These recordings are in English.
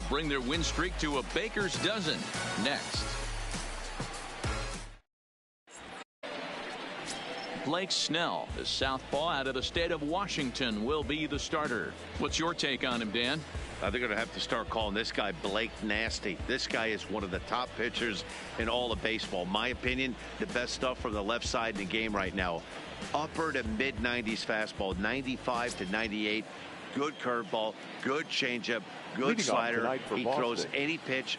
bring their win streak to a baker's dozen. Next. Blake Snell, the southpaw out of the state of Washington, will be the starter. What's your take on him, Dan? They're going to have to start calling this guy Blake Nasty. This guy is one of the top pitchers in all of baseball. My opinion, the best stuff from the left side in the game right now. Upper to mid-90s fastball, 95 to 98. Good curveball, good changeup, good slider. He throws any pitch.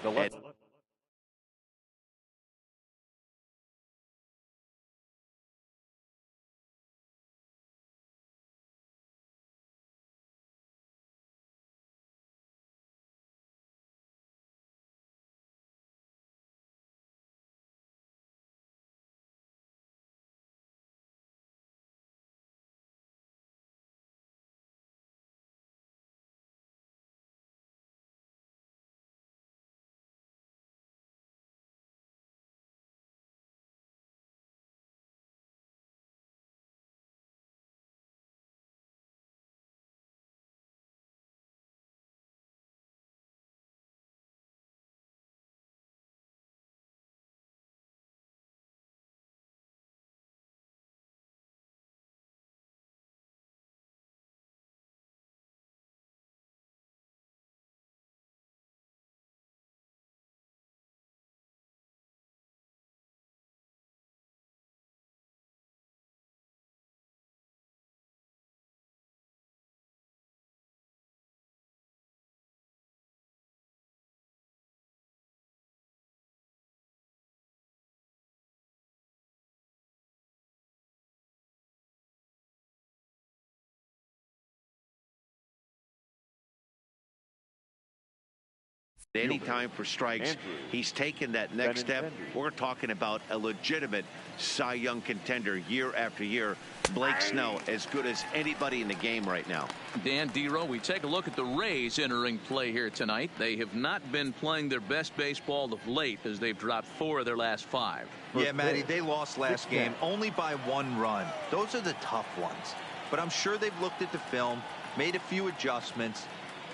Any time for strikes, he's taken that next step. We're talking about a legitimate Cy Young contender year after year. Blake Snell, as good as anybody in the game right now. Dan Dero, we take a look at the Rays entering play here tonight. They have not been playing their best baseball of late as they've dropped 4 of their last 5. Yeah, Matty, they lost last game only by 1 run. Those are the tough ones. But I'm sure they've looked at the film, made a few adjustments,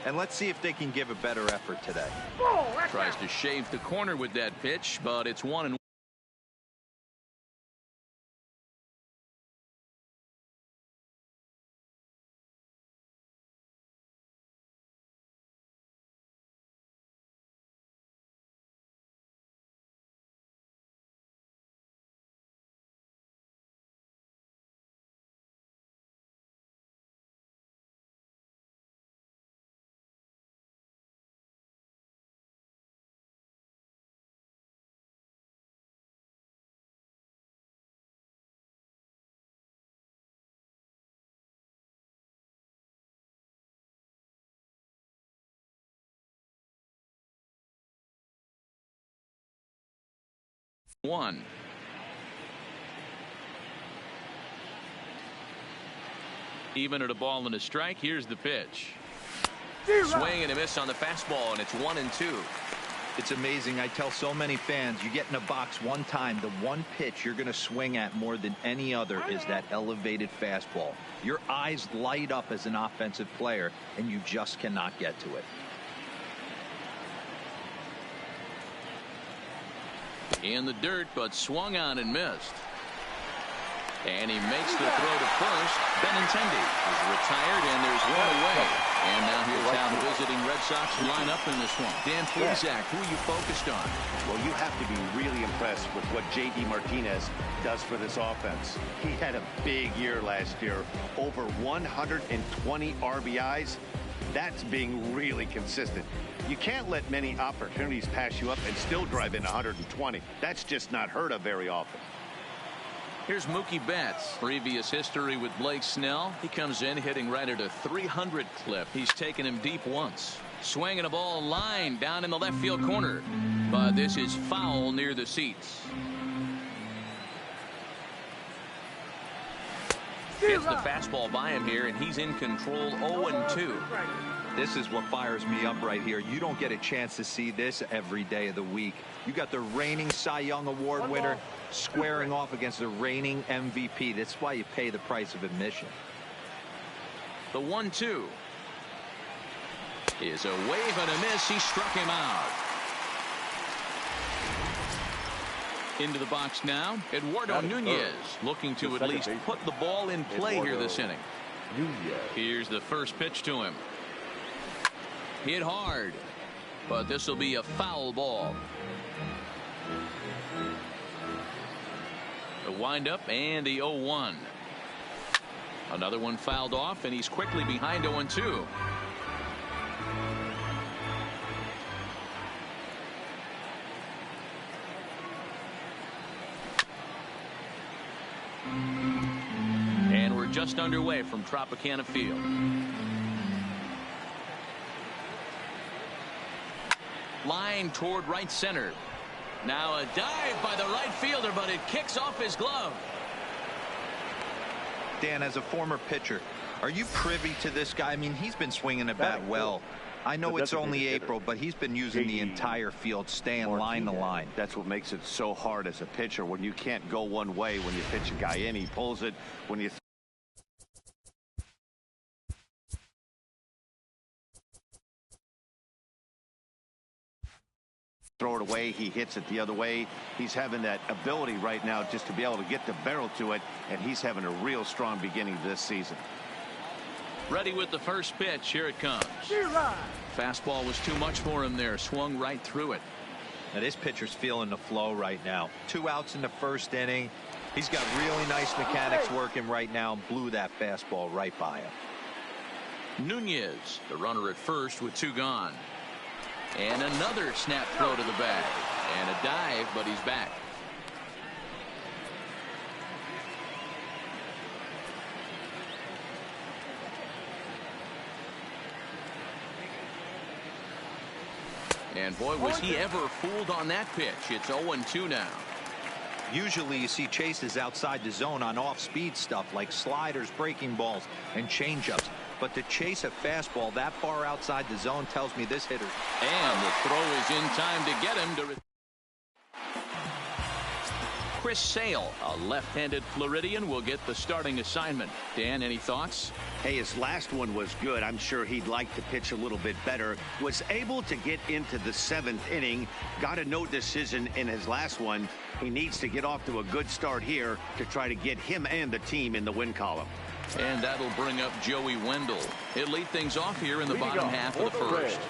and let's see if they can give a better effort today. Tries to shave the corner with that pitch, but it's 1-1. Even at a ball and a strike. Here's the pitch. Swing and a miss on the fastball, and it's 1-2. It's amazing. I tell so many fans, you get in a box one time, the one pitch you're going to swing at more than any other is that elevated fastball. Your eyes light up as an offensive player, and you just cannot get to it. In the dirt, but swung on and missed. And he makes the throw to first. Benintendi is retired, and there's one away. And now here's how the visiting Red Sox line up in this one. Dan Plesac, who are you focused on? Well, you have to be really impressed with what J.D. Martinez does for this offense. He had a big year last year, over 120 RBIs. That's being really consistent. You can't let many opportunities pass you up and still drive in 120. That's just not heard of very often. Here's Mookie Betts. Previous history with Blake Snell. He comes in hitting right at a 300 clip. He's taken him deep once. Swinging a ball line down in the left field corner. But this is foul near the seats. Gets the fastball by him here, and he's in control. 0-2. This is what fires me up right here. You don't get a chance to see this every day of the week. You got the reigning Cy Young Award winner squaring off against the reigning MVP. That's why you pay the price of admission. The 1-2. Is a wave and a miss. He struck him out. Into the box now, Eduardo Nunez, looking to at least put the ball in play here this inning. Here's the first pitch to him. Hit hard, but this will be a foul ball. The windup and the 0-1. Another one fouled off, and he's quickly behind 0-2. And we're just underway from Tropicana Field. Line toward right center. Now a dive by the right fielder, but it kicks off his glove. Dan, as a former pitcher, are you privy to this guy? I mean, he's been swinging the bat well. I know it's only April, but he's been using the entire field, staying line to line. That's what makes it so hard as a pitcher when you can't go one way when you pitch a guy in. He pulls it. When you throw it away, he hits it the other way. He's having that ability right now just to be able to get the barrel to it, and he's having a real strong beginning this season. Ready with the first pitch. Here it comes. Fastball was too much for him there. Swung right through it. Now this pitcher's feeling the flow right now. 2 outs in the first inning. He's got really nice mechanics working right now and blew that fastball right by him. Nunez, the runner at first with 2 gone. And another snap throw to the bag. And a dive, but he's back. And boy, was he ever fooled on that pitch. It's 0-2 now. Usually you see chases outside the zone on off-speed stuff like sliders, breaking balls, and changeups. But to chase a fastball that far outside the zone tells me this hitter. And the throw is in time to get him to. Chris Sale, a left-handed Floridian, will get the starting assignment. Dan, any thoughts? Hey, his last one was good. I'm sure he'd like to pitch a little bit better. Was able to get into the 7th inning. Got a no decision in his last one. He needs to get off to a good start here to try to get him and the team in the win column. And that'll bring up Joey Wendell. He'll lead things off here in the bottom half of the first.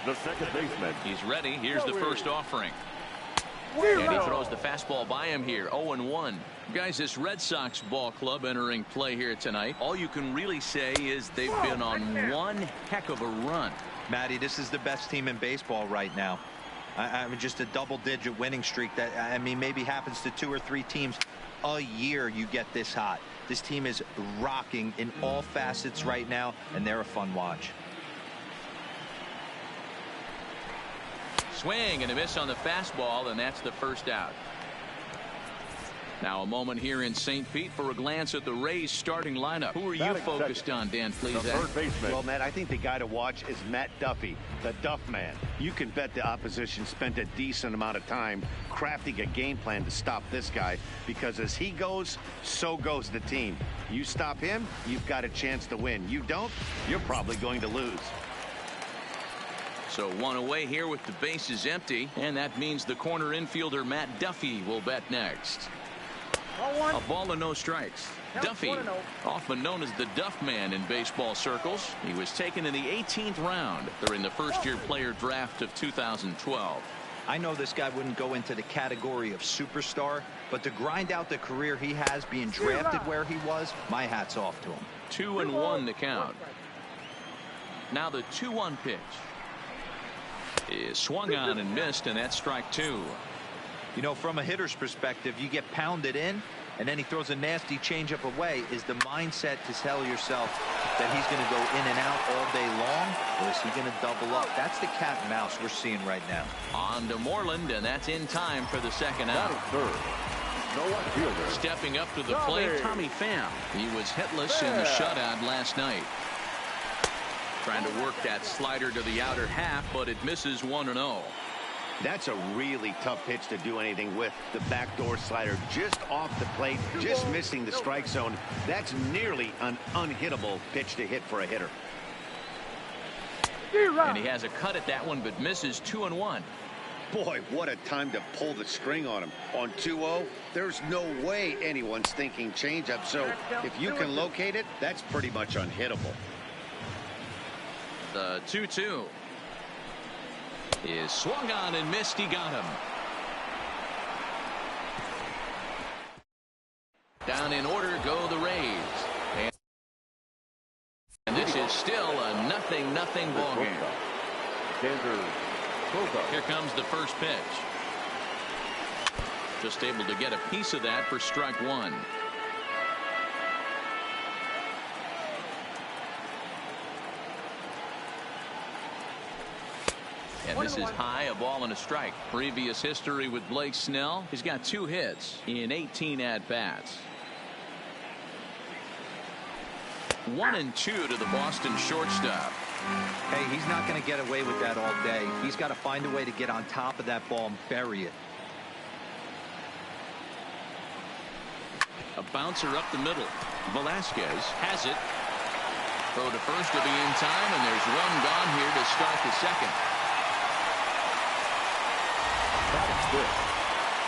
The second baseman. He's ready. Here's the first offering. And he throws the fastball by him here. 0-1. Guys, this Red Sox ball club entering play here tonight. All you can really say is they've been on one heck of a run. Matty, this is the best team in baseball right now. I mean, just a double-digit winning streak that, I mean, maybe happens to 2 or 3 teams a year. You get this hot. This team is rocking in all facets right now, and they're a fun watch. Swing and a miss on the fastball, and that's the first out. Now a moment here in St. Pete for a glance at the Rays starting lineup. Who are you focused on, Dan, please? Well, Matt, I think the guy to watch is Matt Duffy, the Duff Man. You can bet the opposition spent a decent amount of time crafting a game plan to stop this guy, because as he goes, so goes the team. You stop him, you've got a chance to win. You don't, you're probably going to lose. So 1 away here with the bases empty, and that means the corner infielder Matt Duffy will bat next. A ball and no strikes. Duffy, often known as the Duff Man in baseball circles. He was taken in the 18th round during the first-year player draft of 2012. I know this guy wouldn't go into the category of superstar, but to grind out the career he has being drafted where he was, my hat's off to him. 2-1 the count. Now the 2-1 pitch is swung on and missed, and that's strike 2. You know, from a hitter's perspective, you get pounded in, and then he throws a nasty changeup away. Is the mindset to tell yourself that he's going to go in and out all day long, or is he going to double up? That's the cat and mouse we're seeing right now. On to Moreland, and that's in time for the second out. Stepping up to the plate, Tommy Pham. He was hitless in the shutout last night. Trying to work that slider to the outer half, but it misses 1-0. That's a really tough pitch to do anything with. The backdoor slider just off the plate, just missing the strike zone. That's nearly an unhittable pitch to hit for a hitter. And he has a cut at that one, but misses 2-1. Boy, what a time to pull the string on him. On 2-0, there's no way anyone's thinking changeup. So if you can locate it, that's pretty much unhittable. The 2-2 is swung on and missed. He got him. Down in order go the Rays. And this is still a 0-0 ball game. Here comes the first pitch. Just able to get a piece of that for strike one. And this is high, a ball and a strike. Previous history with Blake Snell. He's got 2 hits in 18 at-bats. 1-2 to the Boston shortstop. Hey, he's not going to get away with that all day. He's got to find a way to get on top of that ball and bury it. A bouncer up the middle. Velasquez has it. Throw to first to be in time, and there's one gone here to start the second.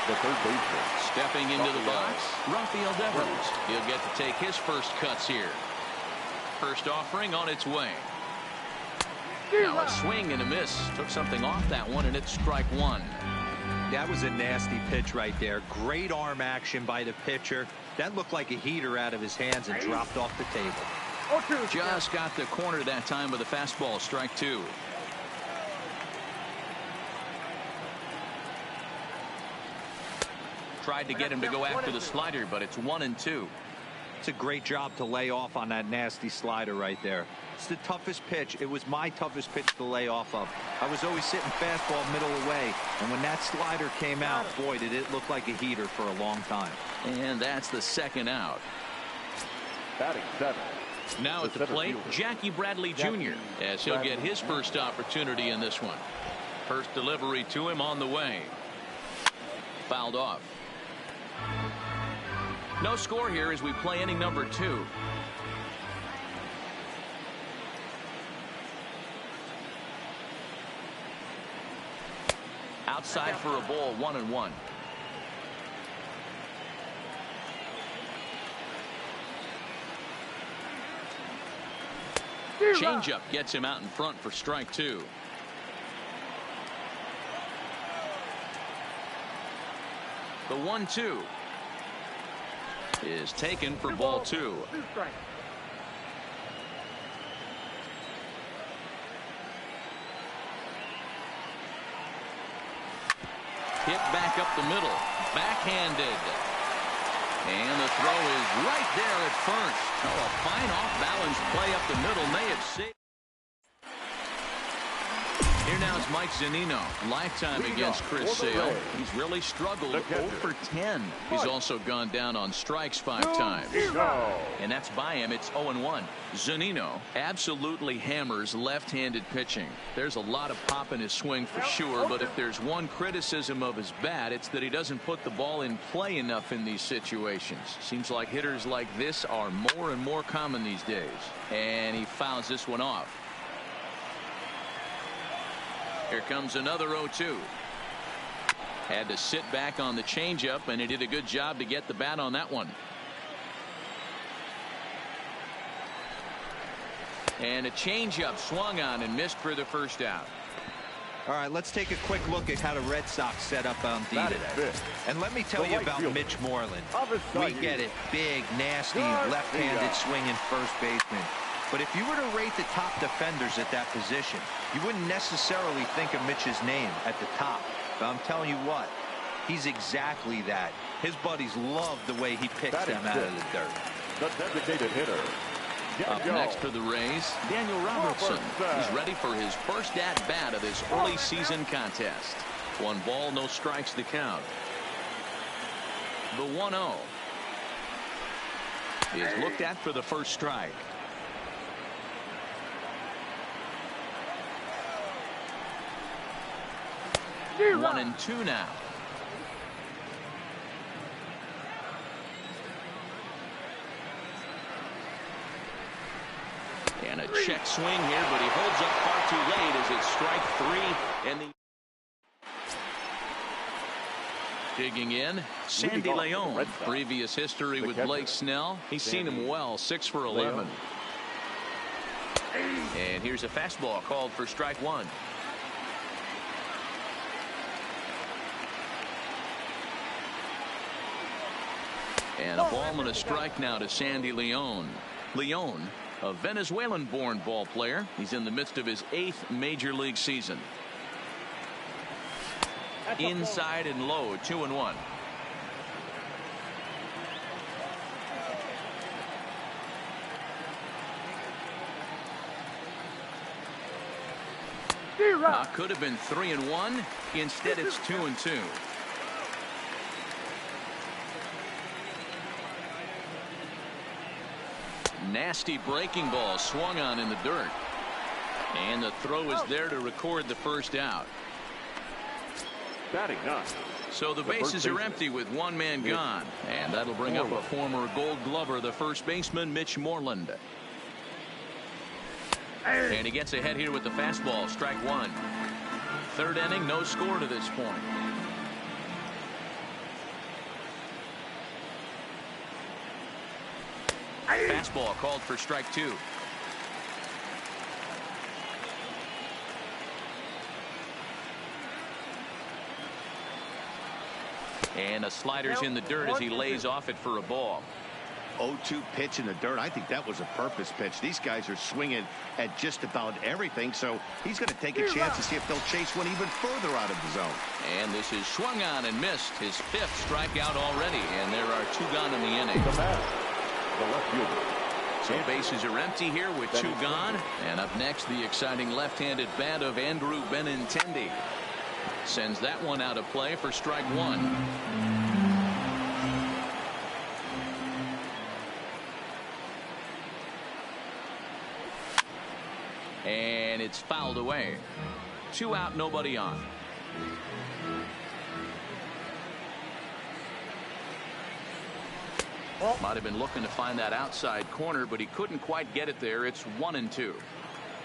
The third baseman. Stepping into the box, Rafael Devers. He'll get to take his first cuts here. First offering on its way. Now a swing and a miss. Took something off that one, and it's strike one. That was a nasty pitch right there. Great arm action by the pitcher. That looked like a heater out of his hands and dropped off the table. Just got the corner that time with a fastball. Strike two. Tried to get him to go after the slider, but it's 1-2. It's a great job to lay off on that nasty slider right there. It's the toughest pitch. It was my toughest pitch to lay off of. I was always sitting fastball middle away, and when that slider came out, boy, did it look like a heater for a long time. And that's the second out. Batting 7. Now at the plate, Jackie Bradley Jr. as he'll get his first opportunity in this one. First delivery to him on the way. Fouled off. No score here as we play inning number 2. Outside for a ball, 1-1. Changeup gets him out in front for strike two. The 1-2 is taken for ball two. Hit back up the middle, backhanded, and the throw is right there at first. Oh, a fine off-balance play up the middle may have saved. Here now is Mike Zunino. Lifetime against Chris Sale. He's really struggled 0 for 10. He's also gone down on strikes 5 times. And that's by him. It's 0-1. Zunino absolutely hammers left-handed pitching. There's a lot of pop in his swing for sure, but if there's one criticism of his bat, it's that he doesn't put the ball in play enough in these situations. Seems like hitters like this are more and more common these days. And he fouls this one off. Here comes another 0-2. Had to sit back on the changeup, and he did a good job to get the bat on that one. And a changeup swung on and missed for the first out. All right, let's take a quick look at how the Red Sox set up on D today. And let me tell you about Mitch Moreland. We get it. Big, nasty, left-handed swinging first baseman. But if you were to rate the top defenders at that position, you wouldn't necessarily think of Mitch's name at the top. But I'm telling you what, he's exactly that. His buddies love the way he picks them out of the dirt. The designated hitter. Up next for the Rays, Daniel Robertson. He's ready for his first at-bat of this early season contest. 1 ball, no strikes to count. The 1-0 is looked at for the first strike. 1-2 now. And a check swing here, but he holds up far too late as it's strike three. And digging in, Sandy Leon. Previous history with Blake Snell. He's seen him well, 6 for 11. And here's a fastball called for strike one. And a ball and a strike now to Sandy Leon. Leon, a Venezuelan-born ball player. He's in the midst of his 8th major league season. Inside and low, 2-1. Could have been 3-1. Instead, it's 2-2. Nasty breaking ball swung on in the dirt. And the throw is there to record the first out. Batting none. So the bases are empty with one man gone. And that'll bring up a former Gold Glover, the first baseman, Mitch Moreland. And he gets ahead here with the fastball, strike one. Third inning, no score to this point. Fastball called for strike two. And a slider's in the dirt as he lays off it for a ball. 0-2 pitch in the dirt. I think that was a purpose pitch. These guys are swinging at just about everything, so he's going to take a chance to see if they'll chase one even further out of the zone. And this is swung on and missed. His 5th strikeout already, and there are 2 gone in the inning. The left fielder. So bases are empty here with 2 gone. And up next, the exciting left-handed bat of Andrew Benintendi. Sends that one out of play for strike one. And it's fouled away. 2 out, nobody on. Might have been looking to find that outside corner, but he couldn't quite get it there. It's 1-2.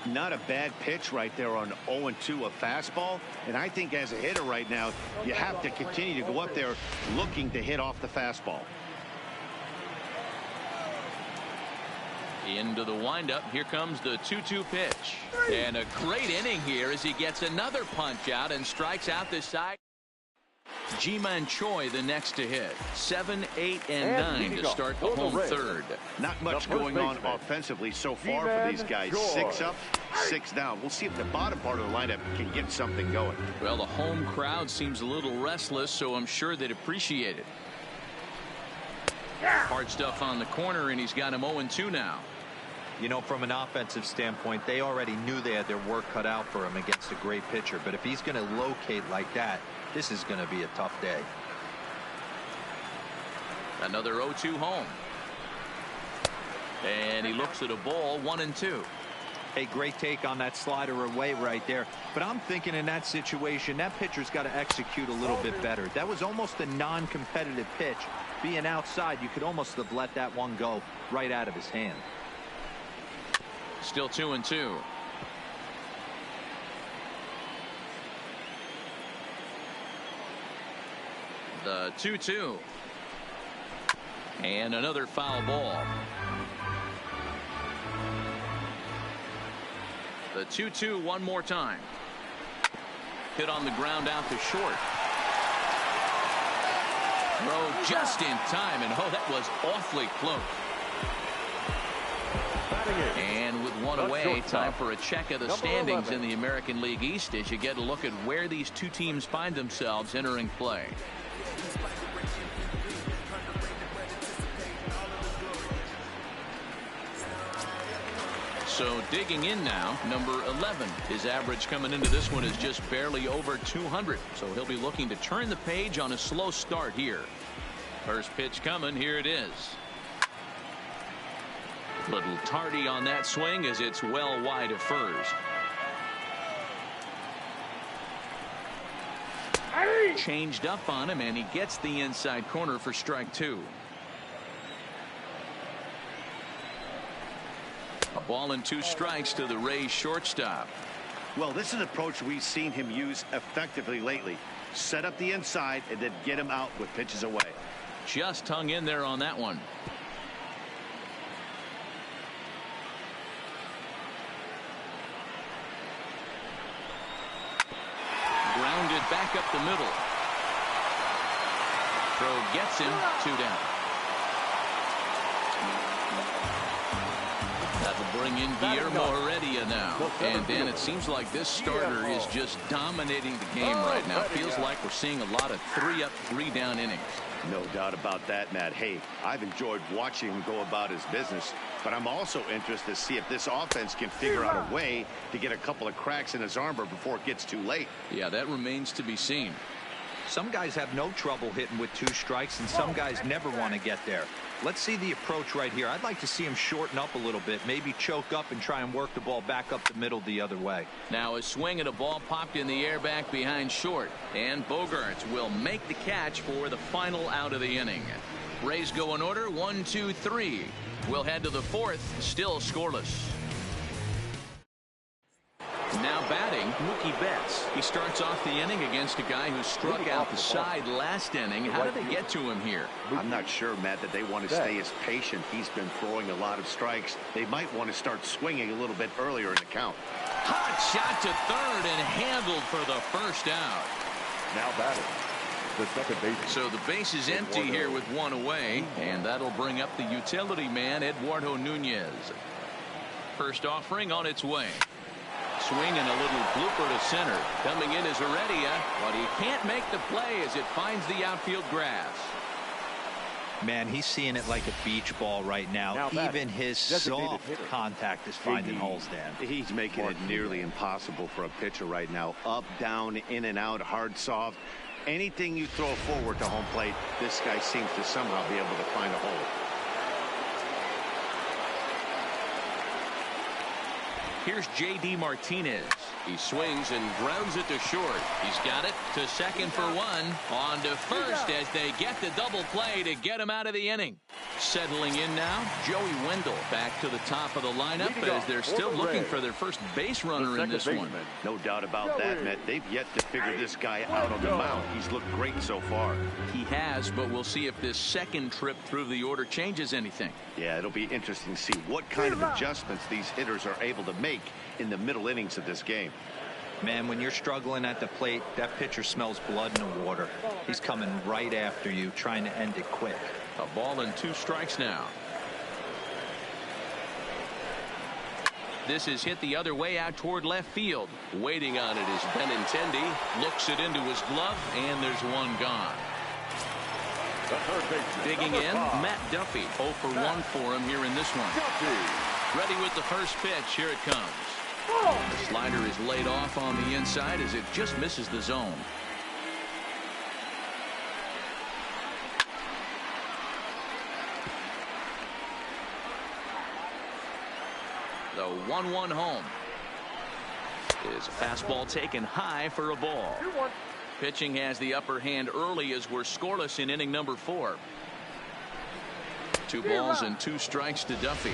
Not a bad pitch right there on 0-2, a fastball. And I think as a hitter right now, you have to continue to go up there looking to hit off the fastball. Into the windup. Here comes the 2-2 pitch. And a great inning here as he gets another punch out and strikes out this side. Ji-Man Choi the next to hit. 7, 8, and 9 to start the home third. Not much going on offensively so far for these guys. 6 up, 6 down. We'll see if the bottom part of the lineup can get something going. Well, the home crowd seems a little restless, so I'm sure they'd appreciate it. Hard stuff on the corner, and he's got him 0-2 now. You know, from an offensive standpoint, they already knew they had their work cut out for him against a great pitcher. But if he's going to locate like that, this is going to be a tough day. Another 0-2 home. And he looks at a ball, 1-2. A great take on that slider away right there. But I'm thinking in that situation, that pitcher's got to execute a little bit better. That was almost a non-competitive pitch. Being outside, you could almost have let that one go right out of his hand. Still 2-2. The 2-2. And another foul ball. The 2-2 one more time. Hit on the ground out to short. Throw just in time, and oh, that was awfully close. And with one away, time for a check of the standings in the American League East as you get a look at where these two teams find themselves entering play. So digging in now, number 11. His average coming into this one is just barely over 200. So he'll be looking to turn the page on a slow start here. First pitch coming. Here it is. Little tardy on that swing as it's well wide of first. Changed up on him, and he gets the inside corner for strike two. Ball and 2 strikes to the Rays shortstop. Well, this is an approach we've seen him use effectively lately. Set up the inside and then get him out with pitches away. Just hung in there on that one. Grounded back up the middle. Throw gets him. 2 down. That'll bring in Guillermo Heredia now. And then it seems like this starter is just dominating the game right now. Feels like we're seeing a lot of 3-up, 3-down innings. No doubt about that, Matt. Hey, I've enjoyed watching him go about his business, but I'm also interested to see if this offense can figure out a way to get a couple of cracks in his armor before it gets too late. Yeah, that remains to be seen. Some guys have no trouble hitting with 2 strikes, and some guys never want to get there. Let's see the approach right here. I'd like to see him shorten up a little bit, maybe choke up and try and work the ball back up the middle the other way. Now a swing and a ball popped in the air back behind short, and Bogaerts will make the catch for the final out of the inning. Rays go in order 1, 2, 3. We'll head to the 4th, still scoreless. Now batting, Mookie Betts. He starts off the inning against a guy who struck out the side last inning. How did they get to him here? I'm not sure, Matt, that they want to stay as patient. He's been throwing a lot of strikes. They might want to start swinging a little bit earlier in the count. Hot shot to third and handled for the first out. Now batting, the second baseman. So the base is empty here with 1 away, and that'll bring up the utility man, Eduardo Nunez. First offering on its way. Swing and a little blooper to center. Coming in is Heredia, but he can't make the play as it finds the outfield grass. Man, he's seeing it like a beach ball right now. Even his soft contact is finding holes, Dan. He's making it nearly impossible for a pitcher right now. Up, down, in and out, hard, soft. Anything you throw forward to home plate, this guy seems to somehow be able to find a hole. Here's J.D. Martinez. He swings and grounds it to short. He's got it to second for 1. On to first as they get the double play to get him out of the inning. Settling in now, Joey Wendell back to the top of the lineup as they're still looking for their first base runner in this one. No doubt about that, Matt. They've yet to figure this guy out on the mound. He's looked great so far. He has, but we'll see if this second trip through the order changes anything. Yeah, it'll be interesting to see what kind of adjustments these hitters are able to make in the middle innings of this game. Man, when you're struggling at the plate, that pitcher smells blood in the water. He's coming right after you, trying to end it quick. A ball and 2 strikes now. This is hit the other way out toward left field. Waiting on it is Benintendi. Looks it into his glove, and there's 1 gone. Digging in, Matt Duffy. 0 for 1 for him here in this one. Ready with the first pitch. Here it comes. The slider is laid off on the inside as it just misses the zone. The 1-1 home. Is a fastball taken high for a ball. Pitching has the upper hand early as we're scoreless in inning number 4. 2 balls and 2 strikes to Duffy.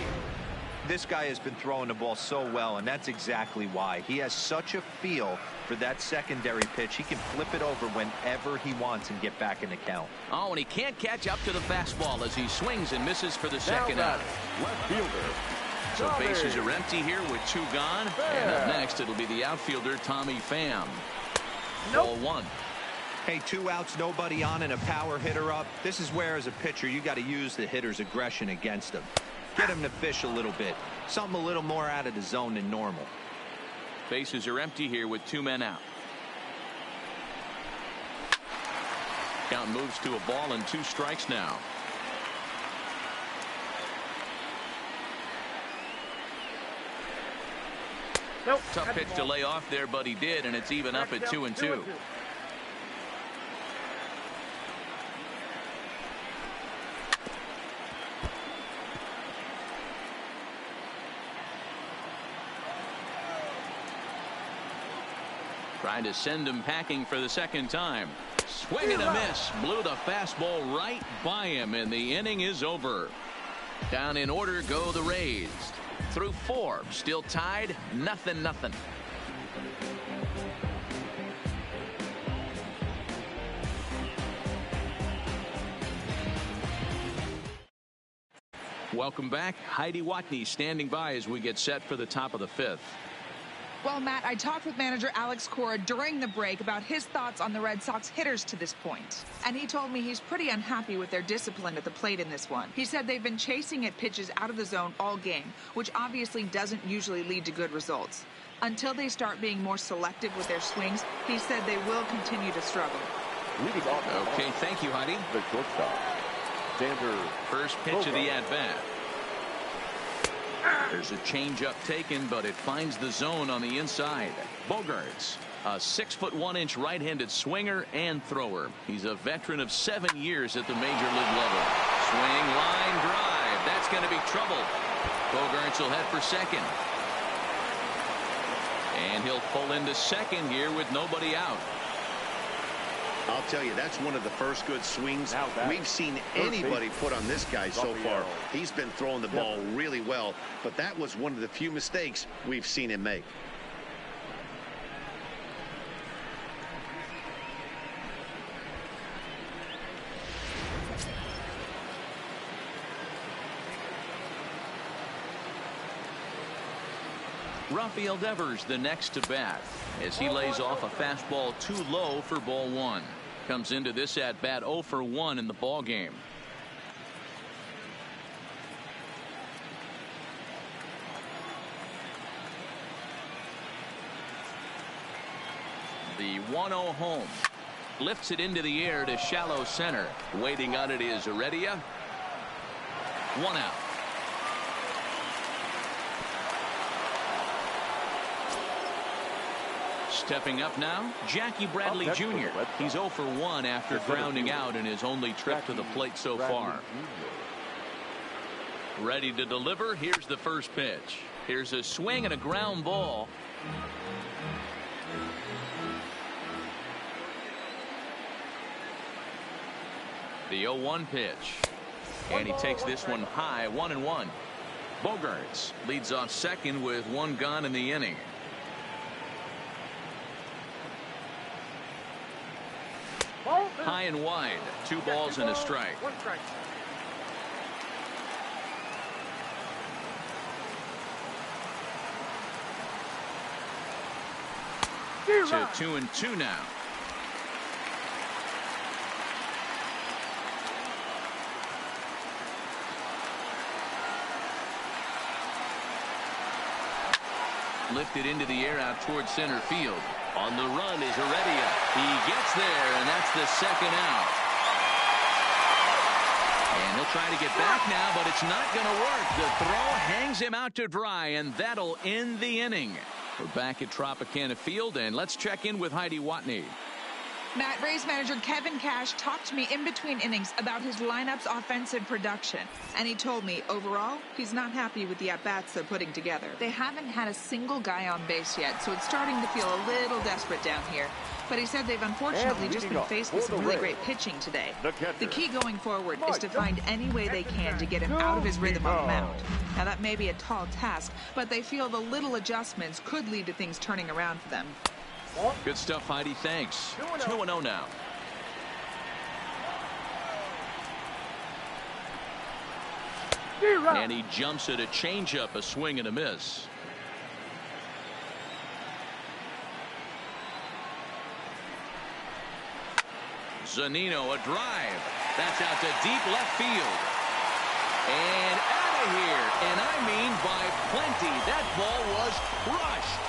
This guy has been throwing the ball so well, and that's exactly why. He has such a feel for that secondary pitch. He can flip it over whenever he wants and get back in the count. Oh, and he can't catch up to the fastball as he swings and misses for the second out. Left fielder. So bases are empty here with 2 gone. And up next, it'll be the outfielder, Tommy Pham. Ball 1. Hey, 2 outs, nobody on, and a power hitter up. This is where, as a pitcher, you got to use the hitter's aggression against him. Get him to fish a little bit. Something a little more out of the zone than normal. Bases are empty here with 2 men out. Count moves to a ball and 2 strikes now. Nope. Tough pitch to lay off there, but he did, and it's even up at 2-2. Trying to send him packing for the second time. Swing and a miss. Blew the fastball right by him, and the inning is over. Down in order go the Rays. Through 4, still tied, 0-0. Welcome back. Heidi Watney standing by as we get set for the top of the 5th. Well, Matt, I talked with manager Alex Cora during the break about his thoughts on the Red Sox hitters to this point. And he told me he's pretty unhappy with their discipline at the plate in this one. He said they've been chasing at pitches out of the zone all game, which obviously doesn't usually lead to good results. Until they start being more selective with their swings, he said they will continue to struggle. Okay, thank you, Heidi. The shortstop, First pitch of the at-bat. There's a changeup taken, but it finds the zone on the inside. Bogaerts, a 6'1" right-handed swinger and thrower. He's a veteran of 7 years at the major league level. Swing, line, drive. That's going to be trouble. Bogaerts will head for second. And he'll pull into second here with nobody out. I'll tell you, that's one of the first good swings we've seen anybody put on this guy so far. He's been throwing the ball really well, but that was one of the few mistakes we've seen him make. Rafael Devers the next to bat as he lays off a fastball too low for ball 1. Comes into this at bat 0 for 1 in the ball game. The 1-0 home. Lifts it into the air to shallow center. Waiting on it is Heredia. 1 out. Stepping up now, Jackie Bradley Jr. He's 0 for 1 after grounding out in his only trip to the plate so far. Ready to deliver. Here's the first pitch. Here's a swing and a ground ball. The 0-1 pitch. And he takes this one high, 1-1. Bogaerts leads off second with 1 gone in the inning. High and wide, 2 balls and a strike. 1 strike. To 2-2 now. Lifted into the air out towards center field. On the run is Heredia. He gets there, and that's the second out. And he'll try to get back now, but it's not going to work. The throw hangs him out to dry, and that'll end the inning. We're back at Tropicana Field, and let's check in with Heidi Watney. Matt, Rays manager Kevin Cash talked to me in between innings about his lineup's offensive production. And he told me, overall, he's not happy with the at-bats they're putting together. They haven't had a single guy on base yet, so it's starting to feel a little desperate down here. But he said they've unfortunately just been faced with some really great pitching today. The key going forward is to find any way they can to get him out of his rhythm on the mound. Now, that may be a tall task, but they feel the little adjustments could lead to things turning around for them. Good stuff, Heidi. Thanks. 2-0 now. And he jumps at a changeup, a swing and a miss. Zunino, a drive. That's out to deep left field. And out of here. And I mean by plenty. That ball was crushed.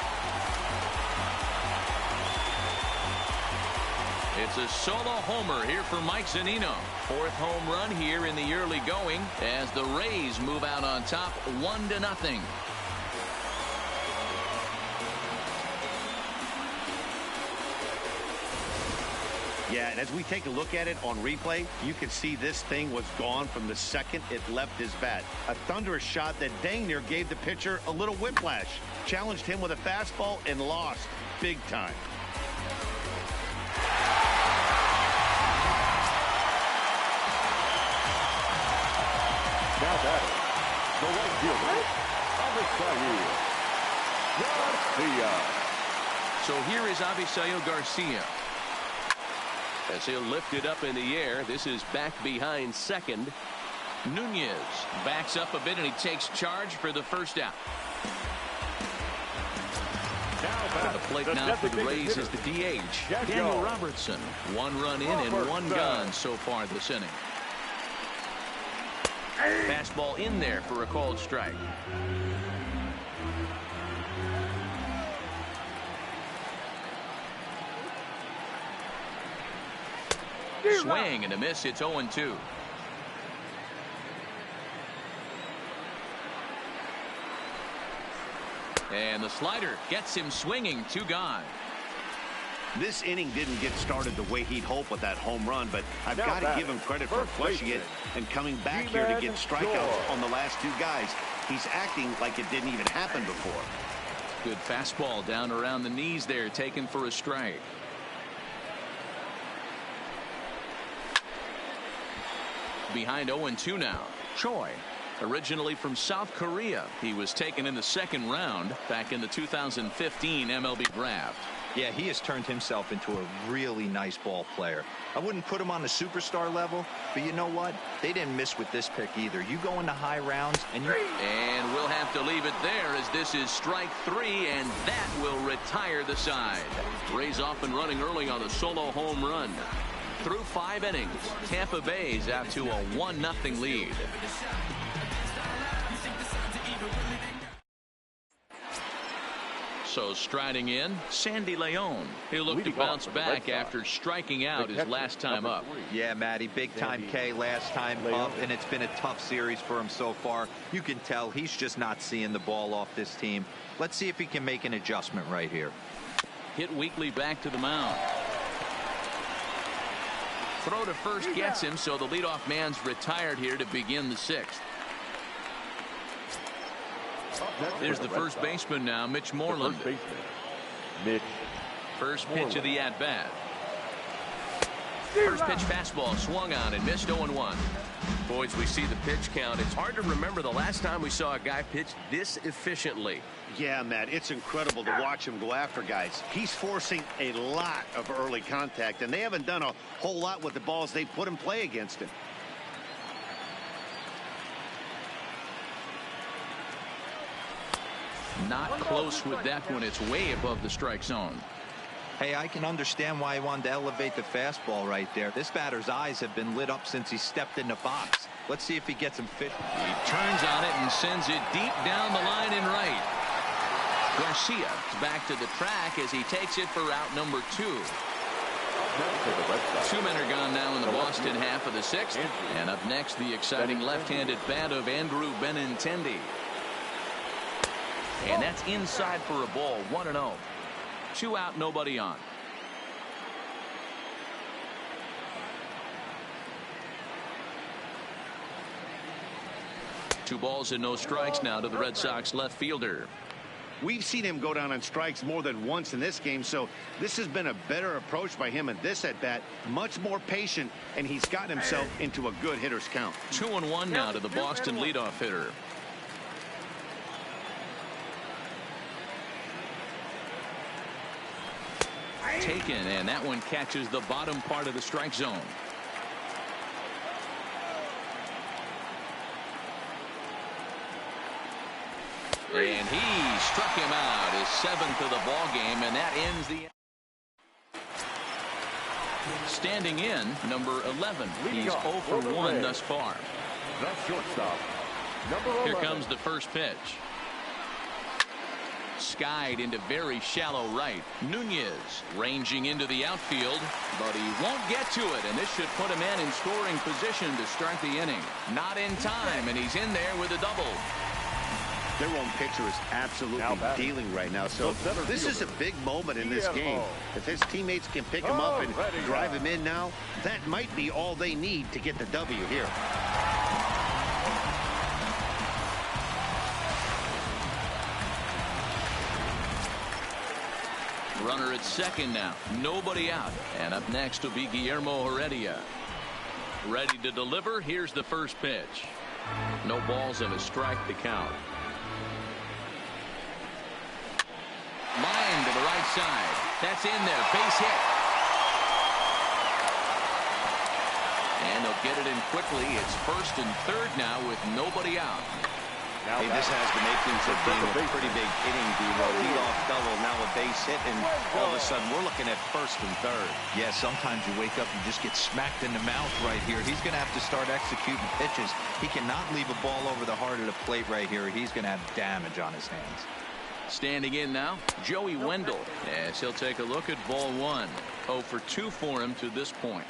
It's a solo homer here for Mike Zunino. 4th home run here in the early going as the Rays move out on top 1-0. Yeah, and as we take a look at it on replay, you can see this thing was gone from the second it left his bat. A thunderous shot that dang near gave the pitcher a little whiplash. Challenged him with a fastball and lost big time. now batting, the right fielder, number So here is Avisail Garcia. As he'll lift it up in the air, this is back behind second. Nunez backs up a bit and he takes charge for the first out. To the plate now for the Rays is the DH, Daniel Robertson. 1 run in and 1 gone so far this inning. Fastball in there for a called strike. Swing and a miss. It's 0-2. And the slider gets him swinging. 2 gone. This inning didn't get started the way he'd hoped with that home run, but I've got to give him credit for flushing it and coming back here to get strikeouts on the last 2 guys. He's acting like it didn't even happen before. Good fastball down around the knees there, taken for a strike. Behind 0-2 now. Choi, originally from South Korea. He was taken in the 2nd round back in the 2015 MLB draft. Yeah, he has turned himself into a really nice ball player. I wouldn't put him on the superstar level, but you know what? They didn't miss with this pick either. You go into high rounds and you... And we'll have to leave it there as this is strike 3, and that will retire the side. Rays off and running early on a solo home run. Through 5 innings, Tampa Bay's out to a 1-0 lead. So striding in, Sandy Leon. He'll look to bounce back after striking out his last time up. Yeah, Matty, big time K last time up, and it's been a tough series for him so far. You can tell he's just not seeing the ball off this team. Let's see if he can make an adjustment right here. Hit weakly back to the mound. Throw to first gets him, so the leadoff man's retired here to begin the 6th. There's the first baseman now, Mitch Moreland. First pitch of the at-bat. First pitch fastball swung on and missed. 0-1. Boys, we see the pitch count. It's hard to remember the last time we saw a guy pitch this efficiently. Yeah, Matt, it's incredible to watch him go after guys. He's forcing a lot of early contact, and they haven't done a whole lot with the balls they put in play against him. Not close with that one. It's way above the strike zone. Hey, I can understand why he wanted to elevate the fastball right there. This batter's eyes have been lit up since he stepped in the box. Let's see if he gets him fit. He turns on it and sends it deep down the line and right. Garcia is back to the track as he takes it for out number 2. 2 men are gone now in the Boston half of the 6th. And up next, the exciting left-handed bat of Andrew Benintendi. And that's inside for a ball. 1-0. 2 out, nobody on. Two balls and no strikes now to the Red Sox left fielder. We've seen him go down on strikes more than once in this game, so this has been a better approach by him at this at-bat. Much more patient, and he's gotten himself into a good hitter's count. 2-1 now to the Boston leadoff hitter. Taken, and that one catches the bottom part of the strike zone. And he struck him out, his 7th of the ball game, and that ends the. Standing in, number 11. He's 0 for 1 thus far. The shortstop, number 11. Here comes the first pitch. Skied into very shallow right. Nunez ranging into the outfield, but he won't get to it, and this should put him in scoring position to start the inning. Not in time, and he's in there with a double. Their own pitcher is absolutely dealing right now, so this is a big moment in this game. If his teammates can pick him up and drive him in now, that might be all they need to get the W here. Runner at second now. Nobody out. And up next will be Guillermo Heredia. Ready to deliver. Here's the first pitch. No balls and a strike to count. left side. That's in there. Base hit. And they'll get it in quickly. It's 1st and 3rd now with nobody out. Hey, this has the makings of being a pretty big inning, D-Lo. Leadoff double, now a base hit, and all of a sudden we're looking at 1st and 3rd. Yeah, sometimes you wake up and just get smacked in the mouth right here. He's going to have to start executing pitches. He cannot leave a ball over the heart of the plate right here. He's going to have damage on his hands. Standing in now, Joey Wendell, as he'll take a look at ball 1. 0 for 2 for him to this point.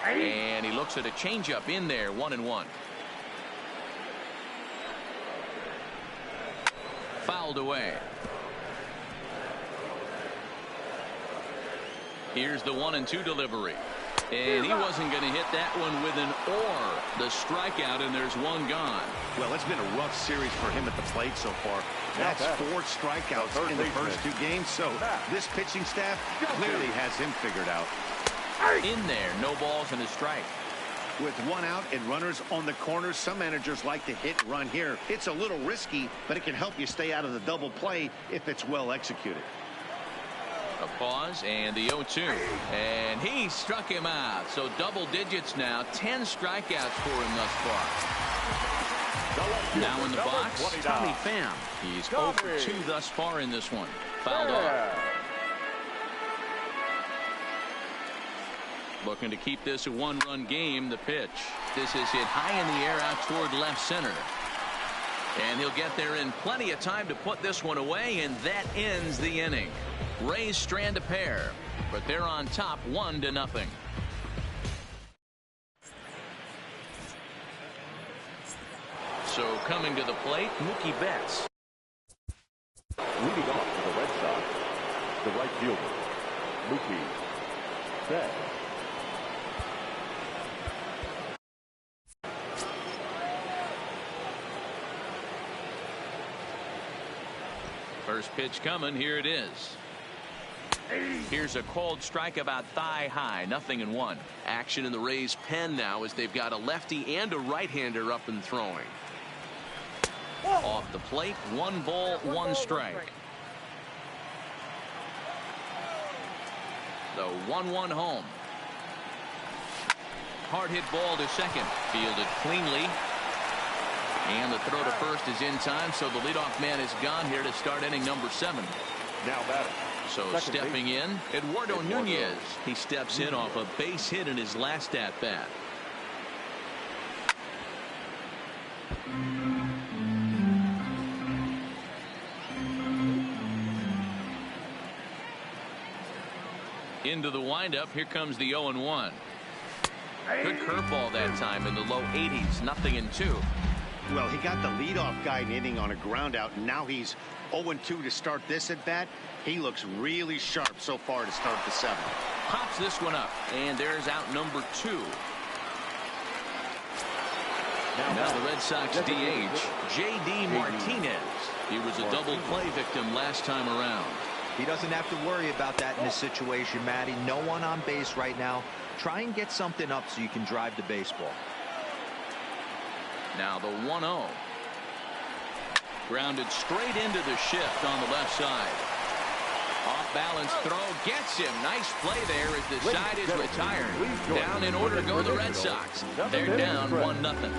And he looks at a changeup in there, 1-1. Fouled away. Here's the 1-2 delivery. And he wasn't going to hit that one with an or. The strikeout, and there's one gone. Well, it's been a rough series for him at the plate so far. That's 4 strikeouts in the first 2 games, so this pitching staff clearly has him figured out. In there, no balls and a strike. With 1 out and runners on the corners, some managers like to hit and run here. It's a little risky, but it can help you stay out of the double play if it's well executed. A pause and the 0-2. And he struck him out. So double digits now. 10 strikeouts for him thus far. Now in the box, Tommy Pham. He's 0 for 2 thus far in this one. Fouled off. Looking to keep this a 1-run game. The pitch. This is hit high in the air out toward left center. And he'll get there in plenty of time to put this one away, and that ends the inning. Rays strand a pair, but they're on top 1-0. So coming to the plate, Mookie Betts. Leading off for the Red Sox, the right fielder, Mookie Betts. First pitch coming. Here it is. Here's a called strike about thigh high. 0-1. Action in the Rays pen now as they've got a lefty and a right-hander up and throwing. Off the plate, 1 ball, 1 strike. The 1-1 home. Hard hit ball to second. Fielded cleanly. And the throw to first is in time, so the leadoff man is gone here to start inning number 7. Now batting. So stepping in, Eduardo Nunez. He steps in off a base hit in his last at-bat. Into the windup. Here comes the 0-1. Good curveball that time in the low 80s. 0-2. Well, he got the leadoff guy in inning on a ground out, and now he's 0-2 to start this at bat. He looks really sharp so far to start the 7th. Pops this one up, and there's out number 2. Now the Red Sox DH, J.D. Martinez. He was a double play victim last time around. He doesn't have to worry about that in this situation, Matty. No one on base right now. Try and get something up so you can drive the baseball. Now the 1-0. Grounded straight into the shift on the left side. Off balance throw gets him. Nice play there as the side is retired. Down in order go the Red Sox. They're down 1-0.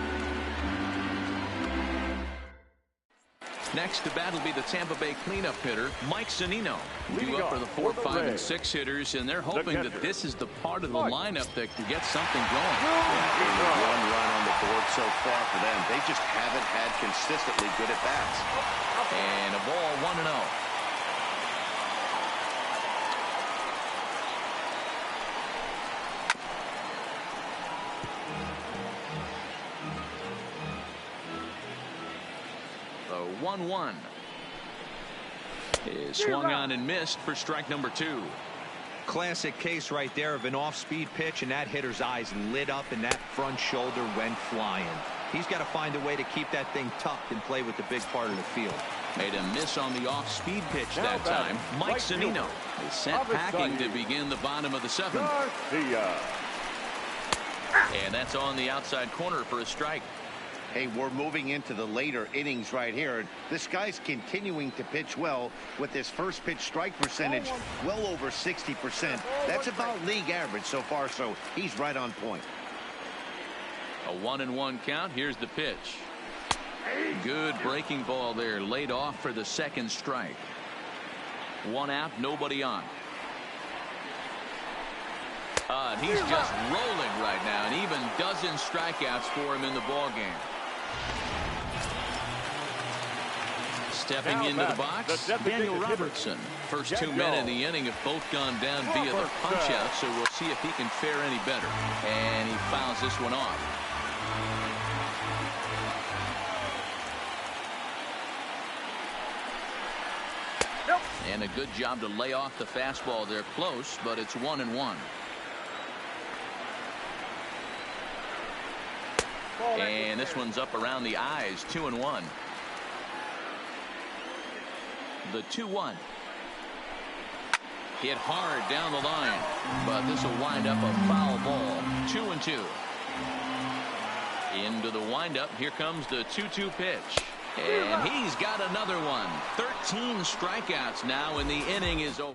Next to bat will be the Tampa Bay cleanup hitter, Mike Zunino. Due up for the 4, 5, and 6 hitters, and they're hoping that this is the part of the lineup that can get something going. Yeah, 1 run on the board so far for them. They just haven't had consistently good at bats. And a ball, 1-0. The 1-1 is swung on and missed for strike number 2. Classic case right there of an off-speed pitch, and that hitter's eyes lit up and that front shoulder went flying. He's got to find a way to keep that thing tucked and play with the big part of the field. Made a miss on the off-speed pitch that time. Mike Zunino is sent packing to begin the bottom of the 7th. And that's on the outside corner for a strike. Hey, we're moving into the later innings right here. This guy's continuing to pitch well with his first pitch strike percentage well over 60%. That's about league average so far, so he's right on point. A 1-1 count. Here's the pitch. Good breaking ball there, laid off for the second strike. 1 out, nobody on. And he's just rolling right now, and even dozen strikeouts for him in the ball game. Stepping into the box, Daniel Robertson. First 2 men in the inning have both gone down via the punch out, so we'll see if he can fare any better. And he fouls this one off. And a good job to lay off the fastball there close, but it's 1-1. And this one's up around the eyes, 2-1. The 2-1. Hit hard down the line, but this will wind up a foul ball. 2-2. Into the windup. Here comes the 2-2 pitch. And he's got another one. 13 strikeouts now, and the inning is over.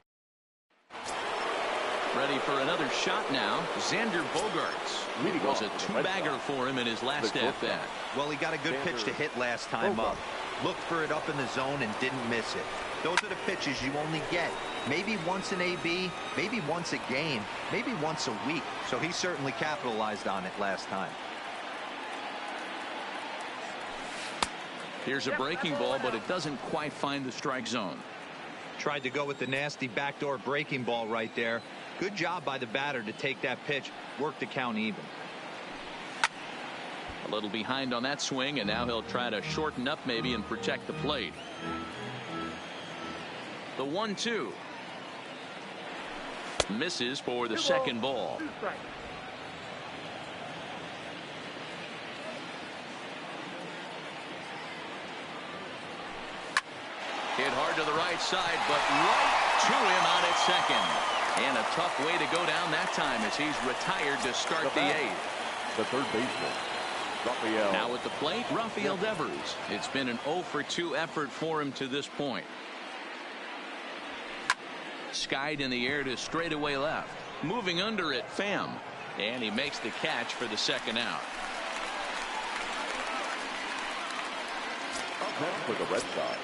Ready for another shot now. Xander Bogaerts. It was a 2-bagger for him in his last at-bat. Well, he got a good pitch to hit last time up. Looked for it up in the zone and didn't miss it. Those are the pitches you only get. Maybe once an AB, maybe once a game, maybe once a week. So he certainly capitalized on it last time. Here's a breaking ball, but it doesn't quite find the strike zone. Tried to go with the nasty backdoor breaking ball right there. Good job by the batter to take that pitch, work the count even. A little behind on that swing, and now he'll try to shorten up maybe and protect the plate. The 1-2. Misses for the second ball. Hit hard to the right side, but right to him out at second. And a tough way to go down that time as he's retired to start the 8th. The third baseman, Rafael. Now at the plate, Rafael Devers. It's been an 0-for-2 effort for him to this point. Skied in the air to straightaway left. Moving under it, Pham. And he makes the catch for the second out. Up next for the Red Sox.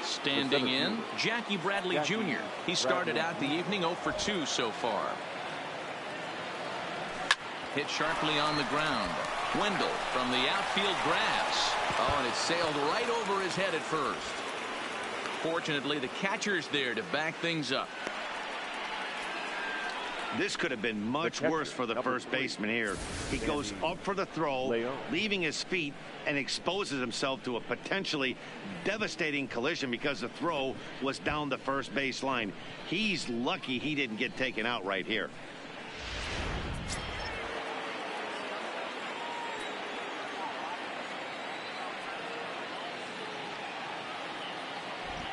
Standing in, Jackie Bradley Jr. He started out the evening 0-for-2 so far. Hit sharply on the ground. Wendell from the outfield grass. Oh, and it sailed right over his head at first. Fortunately, the catcher's there to back things up. This could have been much worse for the first baseman here. He goes up for the throw, leaving his feet, and exposes himself to a potentially devastating collision because the throw was down the first base line. He's lucky he didn't get taken out right here.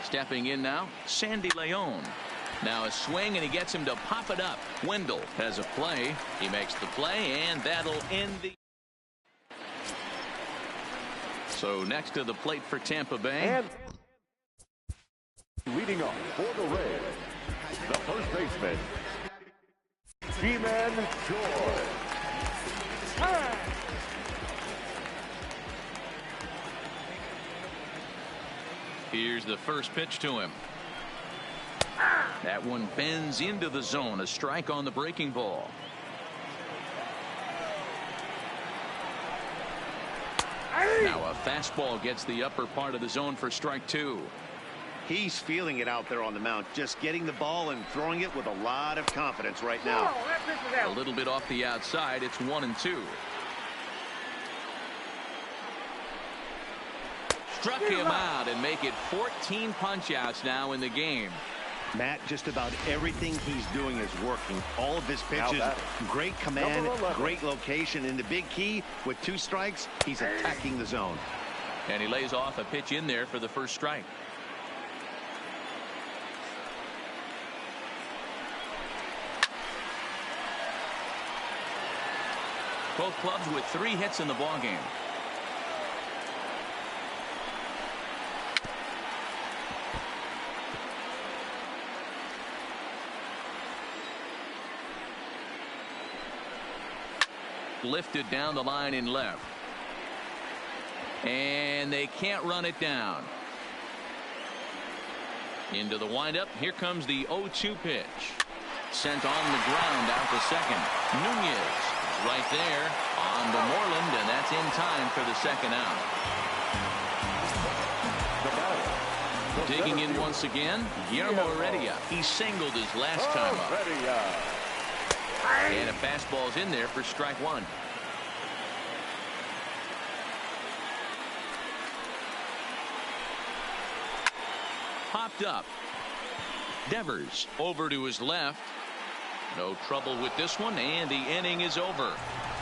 Stepping in now, Sandy Leon. Now a swing, and he gets him to pop it up. Wendell has a play. He makes the play, and that'll end the. So next to the plate for Tampa Bay. And leading off for the Rays, the first baseman, G-Man George. Here's the first pitch to him. That one bends into the zone. A strike on the breaking ball. Now a fastball gets the upper part of the zone for strike 2. He's feeling it out there on the mound, just getting the ball and throwing it with a lot of confidence right now. A little bit off the outside. It's 1-2. Struck him out and make it 14 punch-outs now in the game. Matt, just about everything he's doing is working. All of his pitches, great command, great location, and the big key, with 2 strikes, he's attacking the zone. And he lays off a pitch in there for the first strike. Both clubs with 3 hits in the ballgame. Lifted down the line in left. And they can't run it down. Into the windup. Here comes the 0-2 pitch. Sent on the ground out to second. Nunez right there on to Moreland, and that's in time for the second out. Digging in once again, Guillermo Heredia. He singled his last time up. And a fastball's in there for strike one. Popped up. Devers over to his left. No trouble with this one, and the inning is over.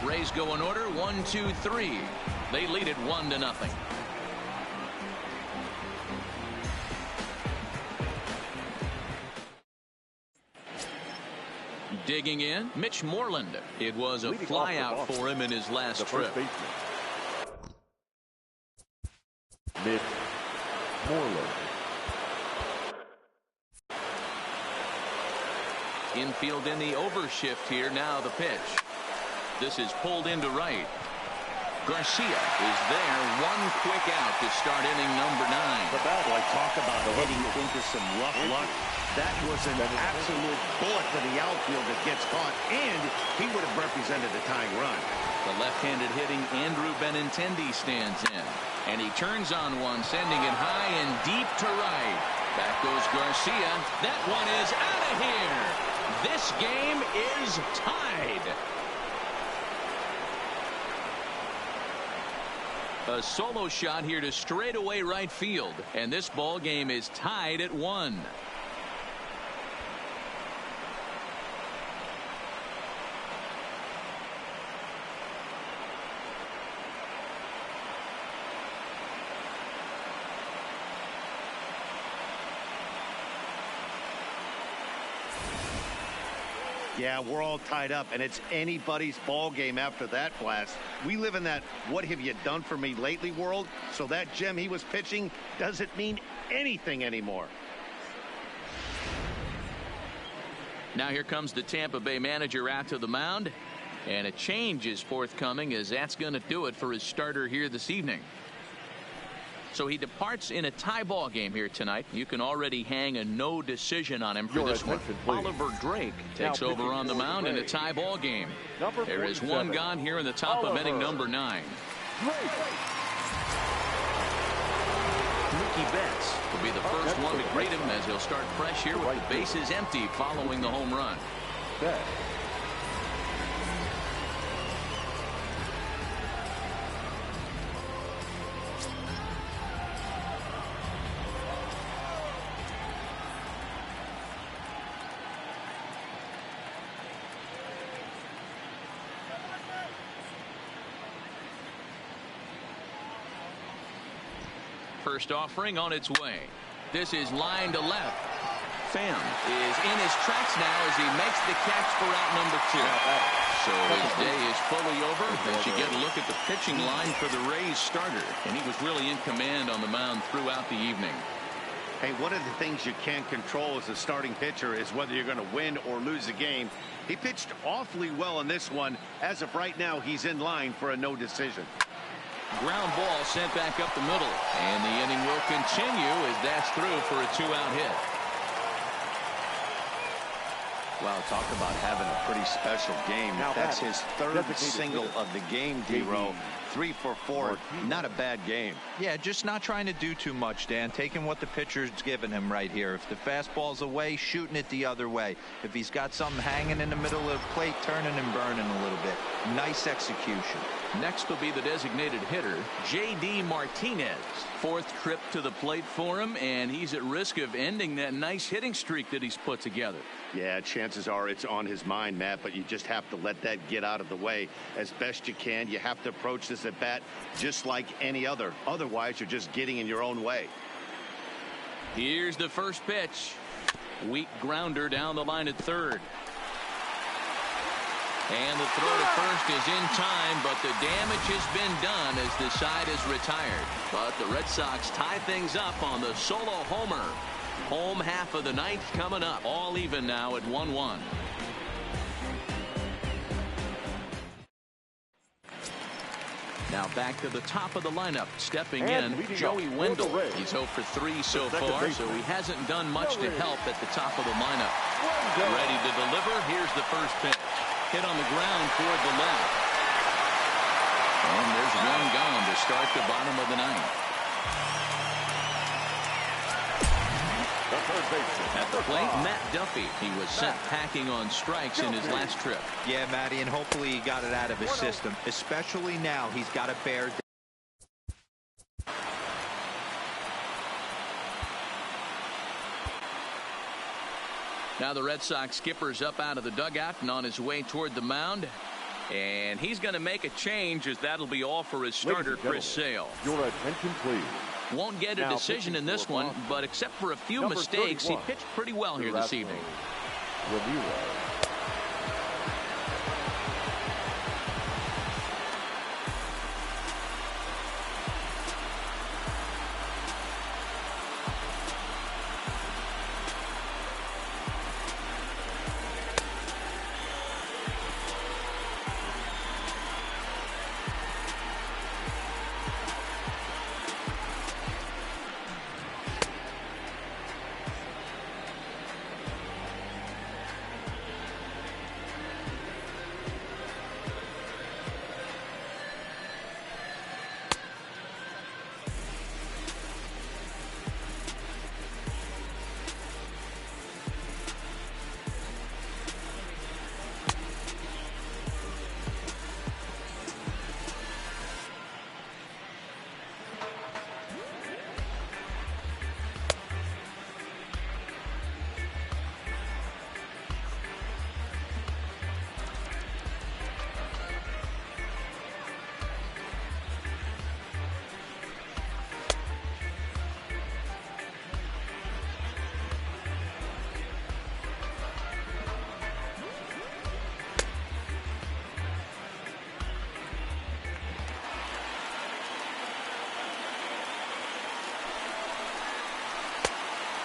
Rays go in order, 1-2-3. They lead it 1-0. Digging in, Mitch Moreland. It was a flyout for him in his last trip. Mitch Moreland. Infield in the overshift here. Now the pitch. This is pulled into right. Garcia is there. One quick out to start inning number 9. Boy, talk about hitting into some rough luck. That was an absolute bullet to the outfield that gets caught, and he would have represented a tying run. The left-handed hitting Andrew Benintendi stands in, and he turns on one, sending it high and deep to right. Back goes Garcia. That one is out of here. This game is tied. A solo shot here to straightaway right field, and this ball game is tied at 1. Yeah, we're all tied up, and it's anybody's ball game after that blast. We live in that what have you done for me lately world, so that gem he was pitching doesn't mean anything anymore. Now here comes the Tampa Bay manager out to the mound, and a change is forthcoming, as that's going to do it for his starter here this evening. So he departs in a tie ball game here tonight. You can already hang a no decision on him for this one. Oliver Drake takes over on the mound in a tie ball game. There is one gone here in the top of inning number 9. Mookie Betts will be the first one to greet him, as he'll start fresh here with the bases empty following the home run. First offering on its way. This is line to left. Pham is in his tracks now as he makes the catch for out number 2. So his day is fully over. As you get a look at the pitching line for the Rays starter, and he was really in command on the mound throughout the evening. Hey, one of the things you can't control as a starting pitcher is whether you're going to win or lose a game. He pitched awfully well in this one. As of right now, he's in line for a no decision. Ground ball sent back up the middle, and the inning will continue as that's through for a 2-out hit. Wow, talk about having a pretty special game. That's his third single of the game, D-Row. 3 for 4. Not a bad game. Yeah, just not trying to do too much, Dan. Taking what the pitcher's given him right here. If the fastball's away, shooting it the other way. If he's got something hanging in the middle of the plate, turning and burning a little bit. Nice execution. Next will be the designated hitter, J.D. Martinez. 4th trip to the plate for him, and he's at risk of ending that nice hitting streak that he's put together. Yeah, chances are it's on his mind, Matt, but you just have to let that get out of the way as best you can. You have to approach this at bat just like any other. Otherwise, you're just getting in your own way. Here's the first pitch. Weak grounder down the line at third. And the throw to first is in time, but the damage has been done as the side is retired. But the Red Sox tie things up on the solo homer. Home half of the ninth coming up. All even now at 1-1. Now back to the top of the lineup. Stepping And in, Joey up Wendell. for the Rays, He's 0 for 3 so second far, baseman, so he hasn't done much to help at the top of the lineup. Wendell. Ready to deliver. Here's the first pitch. Hit on the ground toward the left. And there's one gone to start the bottom of the ninth. The third baseman. At the plate, Matt Duffy. He was sent packing on strikes in his last trip. Yeah, Matty, and hopefully he got it out of his system. Especially now, he's got to bear down. Now the Red Sox skipper's up out of the dugout and on his way toward the mound. And he's going to make a change, as that'll be all for his starter, Chris Sale. Your attention, please. Won't get a Now decision in this one, but except for a few Number mistakes, he 31, pitched pretty well here this evening. Ramirez.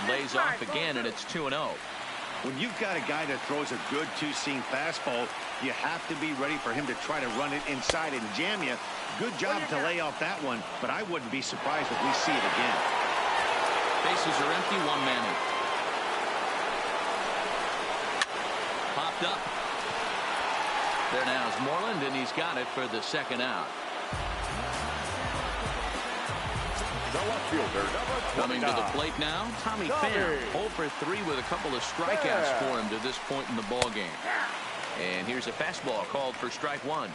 Lays off again, and it's 2-0. When you've got a guy that throws a good two-seam fastball, you have to be ready for him to try to run it inside and jam you. Good job to lay off that one, but I wouldn't be surprised if we see it again. Bases are empty, one man in. Popped up. There now is Moreland, and he's got it for the second out. The left fielder, number 29. Coming to the plate now, Tommy Pham. 0 for 3 with a couple of strikeouts for him to this point in the ball game. And here's a fastball called for strike one.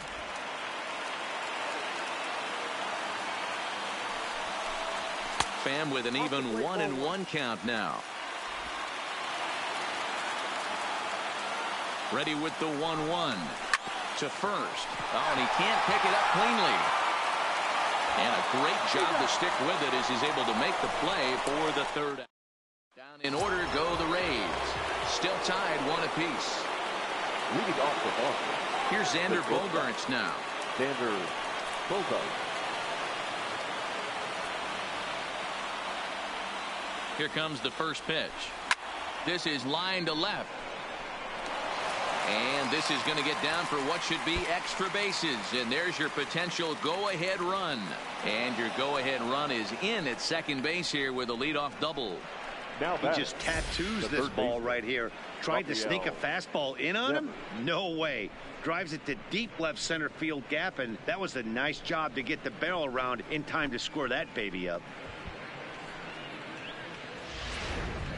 Pham with an even 1-1 count now. Ready with the 1-1 to first. Oh, and he can't pick it up cleanly. And a great job to stick with it as he's able to make the play for the third out. Down in order go the Rays. Still tied 1 apiece. Leading off the Boston. Here's Xander Bogaerts now. Xander Bogaerts. Here comes the first pitch. This is line to left. And this is going to get down for what should be extra bases. And there's your potential go-ahead run. And your go-ahead run is in at second base here with a leadoff double. Now He just tattoos this ball right here. Tried to sneak a fastball in on him? No way. Drives it to deep left center field gap, and that was a nice job to get the barrel around in time to score that baby up.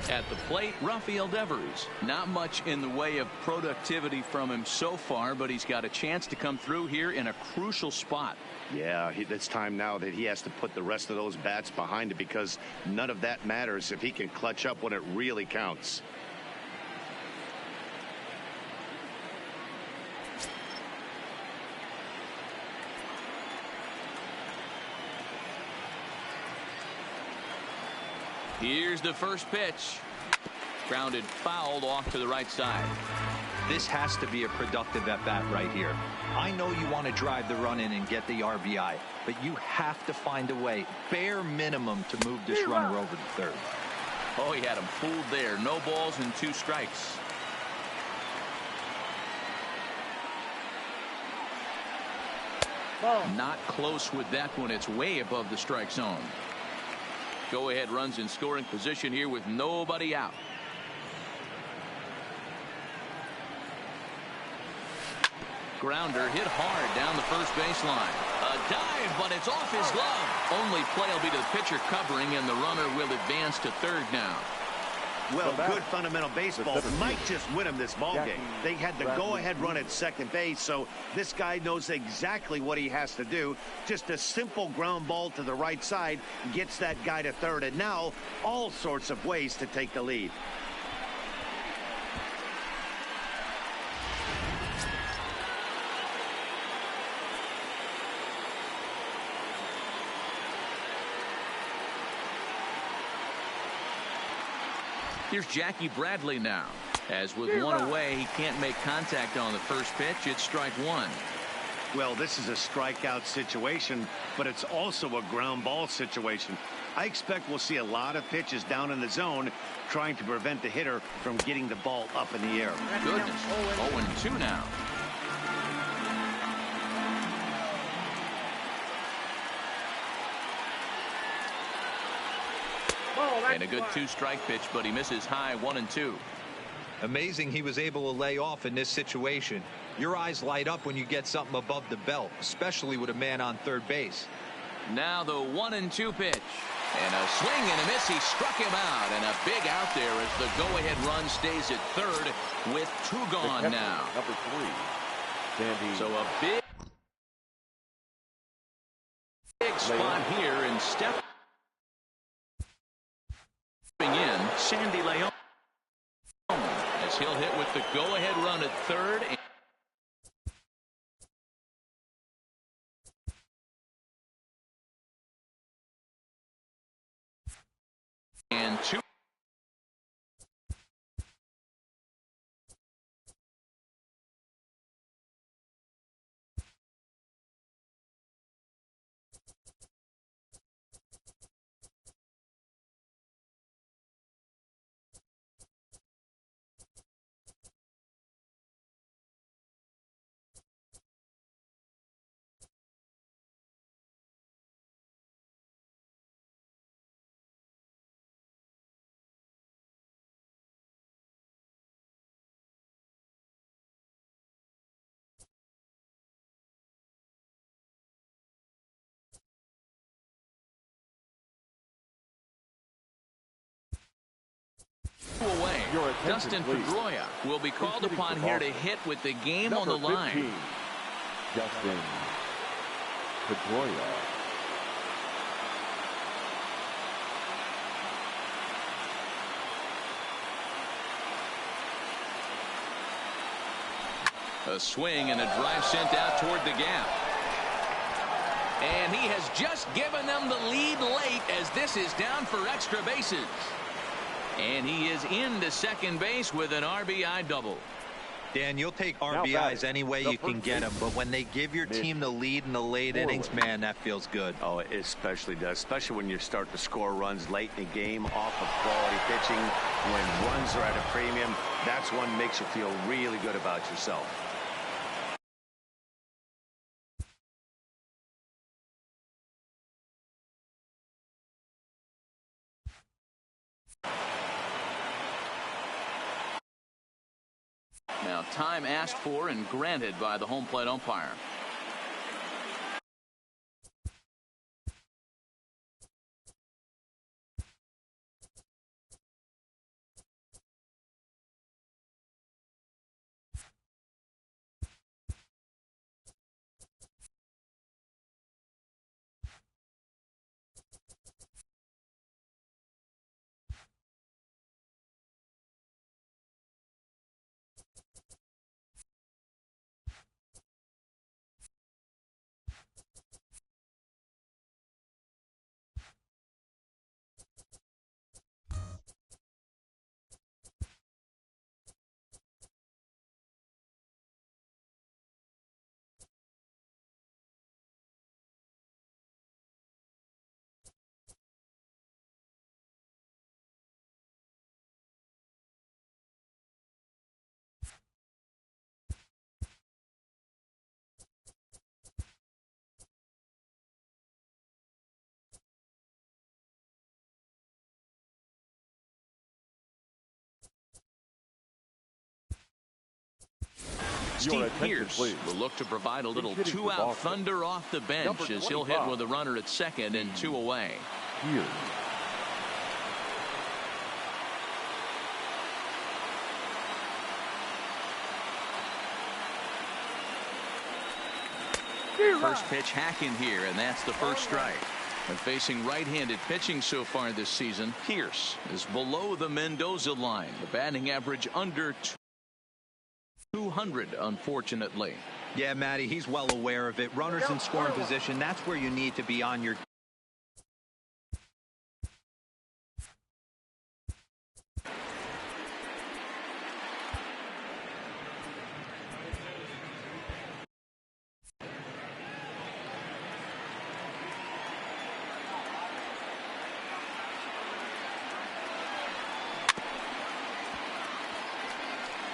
At the plate, Rafael Devers. Not much in the way of productivity from him so far, but he's got a chance to come through here in a crucial spot. Yeah, it's time now that he has to put the rest of those bats behind it, because none of that matters if he can clutch up when it really counts. Here's the first pitch. Grounded fouled off to the right side. This has to be a productive at-bat right here. I know you want to drive the run in and get the RBI, but you have to find a way, bare minimum, to move this runner over to third. Oh, he had him fooled there. No balls and 2 strikes. Not close with that one. It's way above the strike zone. Go ahead runs in scoring position here with nobody out. Grounder hit hard down the first baseline. A dive, but it's off his glove. Only play will be to the pitcher covering, and the runner will advance to third now. Well, good fundamental baseball might just win him this ball game. They had the go-ahead run at second base, so this guy knows exactly what he has to do. Just a simple ground ball to the right side gets that guy to third, and now all sorts of ways to take the lead. Here's Jackie Bradley now. As with one away, he can't make contact on the first pitch. It's strike one. Well, this is a strikeout situation, but it's also a ground ball situation. I expect we'll see a lot of pitches down in the zone trying to prevent the hitter from getting the ball up in the air. Goodness. 0-2 now. And a good two-strike pitch, but he misses high 1-2. Amazing he was able to lay off in this situation. Your eyes light up when you get something above the belt, especially with a man on third base. Now the 1-2 pitch. And a swing and a miss. He struck him out. And a big out there as the go-ahead run stays at third with two gone now. Number 3. So a big spot here and stepping in Sandy Leon as he'll hit with the go-ahead run at third. And two. Away. Dustin Pedroia will be called upon here to hit with the game on the line. 15, Dustin Pedroia. A swing and a drive sent out toward the gap. And he has just given them the lead late as this is down for extra bases. And he is into second base with an RBI double. Dan, you'll take RBIs any way you can get them, but when they give your team the lead in the late innings, man, that feels good. Oh, it especially does, especially when you start to score runs late in the game off of quality pitching. When runs are at a premium, that's one makes you feel really good about yourself. Now, time asked for and granted by the home plate umpire. Steve Pierce will look to provide a little two-out thunder off the bench as he'll hit with a runner at second and 2 away. Pierce. First pitch hacking here, and that's the first strike. And facing right-handed pitching so far this season, Pierce is below the Mendoza line. The batting average under 200, unfortunately. Yeah, Matty, he's well aware of it. Runners in scoring position, that's where you need to be on your...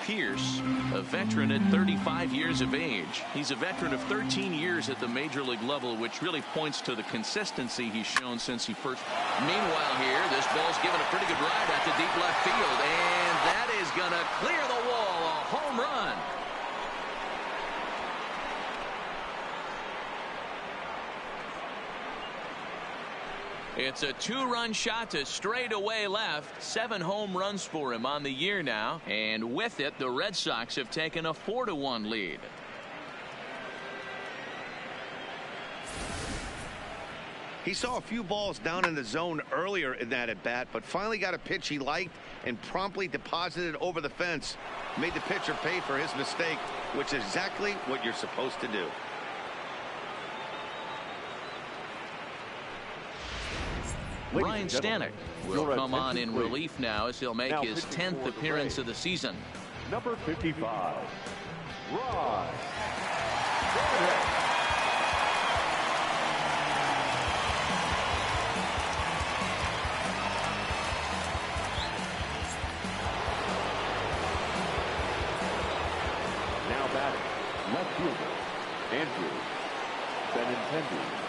Pierce, a veteran at 35 years of age. He's a veteran of 13 years at the major league level, which really points to the consistency he's shown since he first. Meanwhile here, this ball's given a pretty good ride out to deep left field, and that is going to clear the wall. A home run. It's a 2-run shot to straightaway left. 7 home runs for him on the year now. And with it, the Red Sox have taken a 4-1 lead. He saw a few balls down in the zone earlier in that at bat, but finally got a pitch he liked and promptly deposited over the fence. Made the pitcher pay for his mistake, which is exactly what you're supposed to do. Ryan Stanek will come on in relief now as he'll make his 10th appearance of the season. Number 55, Ryan Now batting, left fielder, Andrew Benintendi.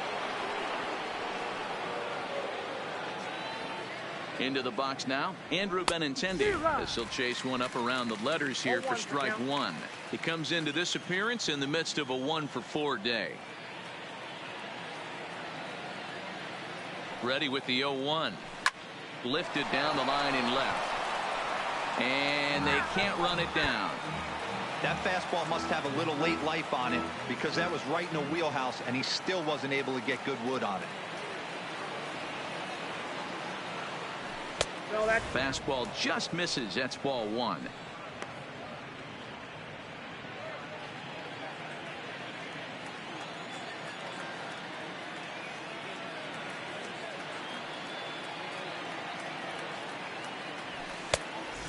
Into the box now, Andrew Benintendi, as he'll chase one up around the letters here for strike one. He comes into this appearance in the midst of a 1-for-4 day. Ready with the 0-1. Lifted down the line in left. And they can't run it down. That fastball must have a little late life on it because that was right in the wheelhouse, and he still wasn't able to get good wood on it. Fastball just misses. That's ball 1.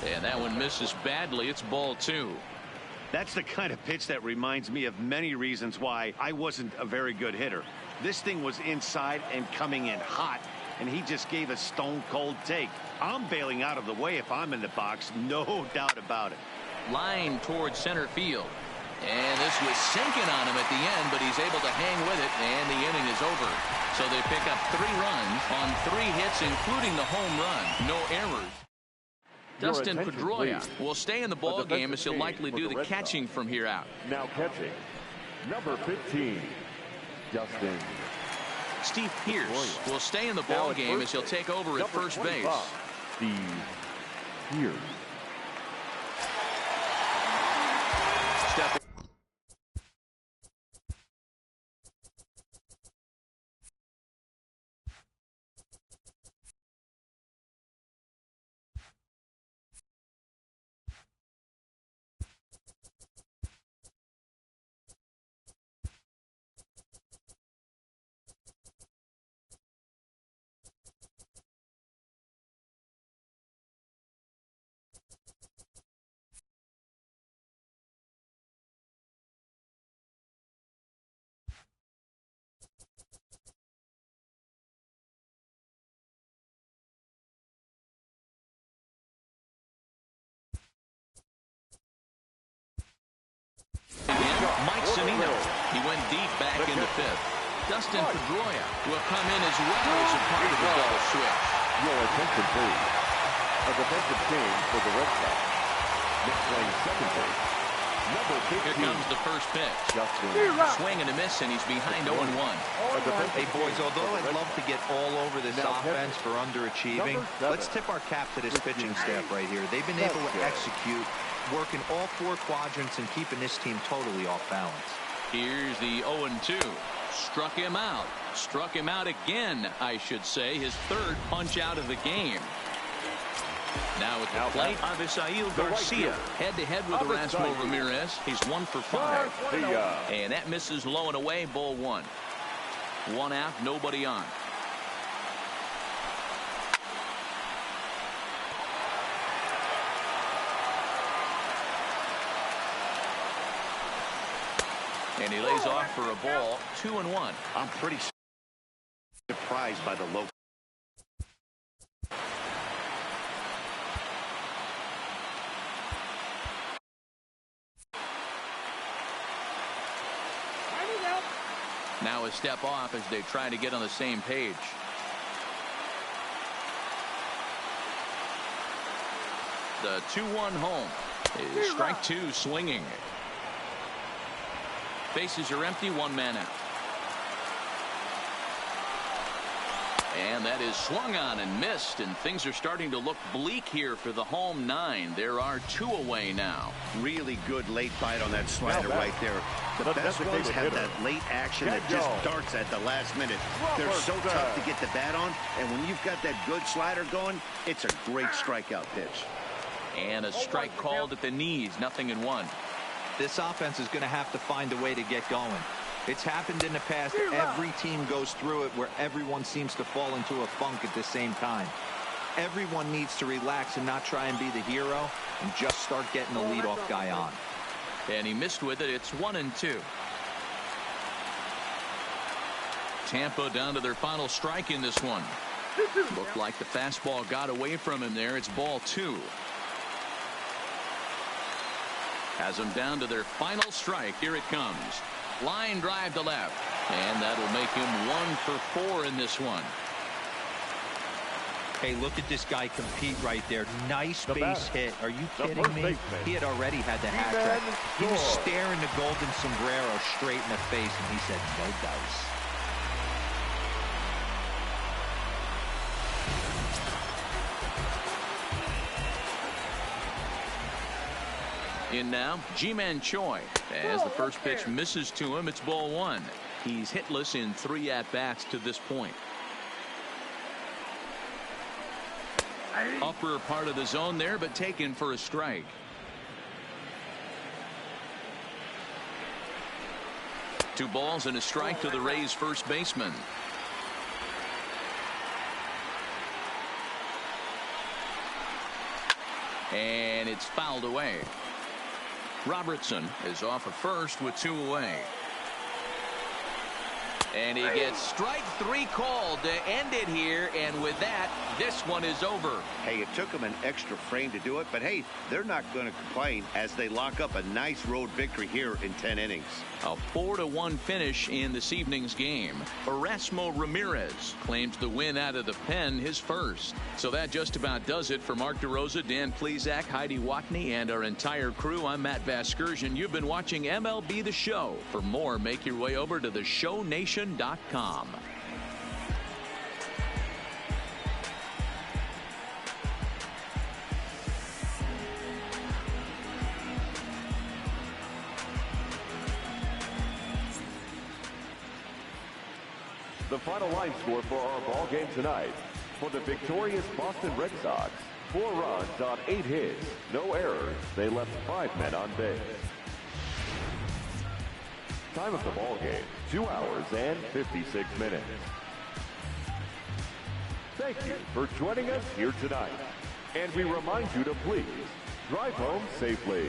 And that one misses badly. It's ball 2. That's the kind of pitch that reminds me of many reasons why I wasn't a very good hitter. This thing was inside and coming in hot, and he just gave a stone-cold take. I'm bailing out of the way if I'm in the box, no doubt about it. Line towards center field. And this was sinking on him at the end, but he's able to hang with it, and the inning is over. So they pick up 3 runs on 3 hits, including the home run. No errors. Dustin Pedroia will stay in the ball game as he'll likely do the catching from here out. Now catching, number 15, Dustin. Steve Pierce will stay in the ball game as he'll take over at first base. Steve Pierce. Step Mike Zunino. He went deep back in the 5th. Dustin Pedroia will come in as well as a part of the double switch. Your attention, please. A defensive change for the Red Sox. Next playing second base, Here comes the first pitch. Swing and a miss, and he's behind 0-1. Hey, boys, although I'd love to get all over this offense for underachieving, let's tip our cap to this pitching staff right here. They've been able to execute, working all 4 quadrants and keeping this team totally off balance. Here's the 0-2. Struck him out. Struck him out again, I should say. His 3rd punch out of the game. Now at the plate, Avisail Garcia. Head-to-head with Erasmo Ramirez. He's 1 for 5. And that misses low and away, ball 1. 1 out, nobody on. And he lays off for a ball, 2-1. I'm pretty surprised by the low. Now a step off as they try to get on the same page. The 2-1 home is strike 2 swinging. Bases are empty, 1 man out. And that is swung on and missed, and things are starting to look bleak here for the home 9. There are 2 away now. Really good late bite on that slider right there. The best ones have that late action that just darts at the last minute. They're so tough to get the bat on, and when you've got that good slider going, it's a great strikeout pitch. And a strike called at the knees, 0-1. This offense is going to have to find a way to get going. It's happened in the past. Every team goes through it where everyone seems to fall into a funk at the same time. Everyone needs to relax and not try and be the hero and just start getting the leadoff guy on. And he missed with it. It's 1-2. Tampa down to their final strike in this one. Looked like the fastball got away from him there. It's ball 2. Has them down to their final strike. Here it comes. Line drive to left. And that'll make him 1 for 4 in this one. Hey, look at this guy compete right there. Nice base hit. Are you kidding me? He had already had the hat trick. He was staring the golden sombrero straight in the face, and he said, no dice. In now, Ji-Man Choi. As the first pitch misses to him, it's ball 1. He's hitless in 3 at-bats to this point. Upper part of the zone there, but taken for a strike. Two balls and a strike to the Rays first baseman. And it's fouled away. Robertson is off at first with 2 away. And he gets strike 3 called to end it here, and with that, this one is over. Hey, it took them an extra frame to do it, but hey, they're not going to complain as they lock up a nice road victory here in 10 innings. A 4-1 finish in this evening's game. Erasmo Ramirez claims the win out of the pen, his first. So that just about does it for Mark DeRosa, Dan Plesac, Heidi Watney, and our entire crew. I'm Matt Vasgersian. You've been watching MLB The Show. For more, make your way over to theshownation.com. The final line score for our ball game tonight. For the victorious Boston Red Sox, 4 runs on 8 hits, no errors. They left 5 men on base. Time of the ball game, 2 hours and 56 minutes. Thank you for joining us here tonight. And we remind you to please drive home safely.